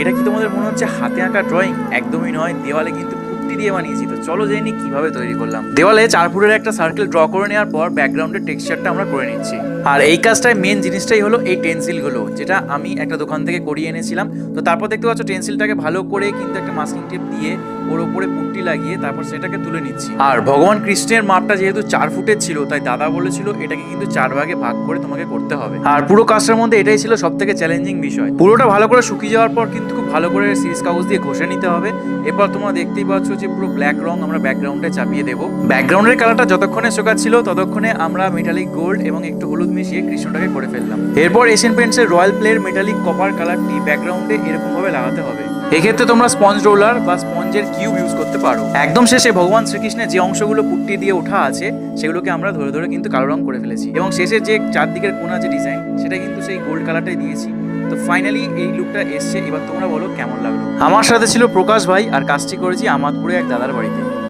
এটা কি তোমাদের মনে হচ্ছে হাতে আঁকা ড্রয়িং? একদমই নয়, দেওয়ালে কিন্তু পুট্টি দিয়ে বানিয়েছি। তো চলো জেনে নিই কিভাবে তৈরি করলাম। দেওয়ালে 4 ফুটের একটা সার্কেল ড্র করে নেওয়ার পর ব্যাকগ্রাউন্ডের টেক্সচারটা আমরা করে নিচ্ছি। আর এই কাজটায় মেন জিনিসটাই হলো এই টেন্সিলগুলো, যেটা আমি একটা দোকান থেকে করিয়ে এনেছিলাম। তো তারপর দেখতে পাচ্ছ টেন্সিলটাকে ভালো করে কিন্তু একটা মাস্কিং টেপ দিয়ে ওর উপরে পুট্টি লাগিয়ে তারপর সেটাকে তুলে নিচ্ছি। আর ভগবান কৃষ্ণের মাপটা যেহেতু 4 ফুটের ছিল, তাই দাদা বলেছিল এটাকে কিন্তু 4 ভাগে ভাগ করে তোমাকে করতে হবে। আর পুরো কাজটার মধ্যে এটাই ছিল সব থেকে চ্যালেঞ্জিং বিষয়। পুরোটা ভালো করে শুকিয়ে যাওয়ার পর কিন্তু খুব ভালো করে সিরিজ কাগজ দিয়ে ঘষে নিতে হবে। এরপর তোমরা দেখতেই পাচ্ছ যে পুরো ব্ল্যাক রং আমরা ব্যাকগ্রাউন্ডে চাপিয়ে দেবো। ব্যাকগ্রাউন্ডের কালারটা যতক্ষণে শোকাচ্ছিল ততক্ষণে আমরা মেটালিক গোল্ড এবং একটু হলুদ মিশিয়ে কৃষ্ণটাকে করে ফেললাম। এরপর এশিয়ান পেইন্টসের রয়্যাল প্লের মেটালিক কপার কালারটি ব্যাকগ্রাউন্ডে এরকম ভাবে লাগাতে হবে। এক্ষেত্রে তোমরা স্পঞ্জ রোলার বা স্পঞ্জের কিউব ইউজ করতে পারো। একদম শেষে ভগবান শ্রীকৃষ্ণের যে অংশগুলো পুট্টি দিয়ে ওঠা আছে সেগুলোকে আমরা ধরে ধরে কিন্তু কালো রং করে ফেলেছি, এবং শেষে যে চারদিকের কোনা যে ডিজাইন সেটা কিন্তু সেই গোল্ড কালারটাই দিয়েছি। তো ফাইনালি এই লুকটা এসছে। এবার তোমরা বলো কেমন লাগলো। আমার সাথে ছিল প্রকাশ ভাই, আর কাজটি করেছি আমাদপুরে এক দাদার বাড়িতে।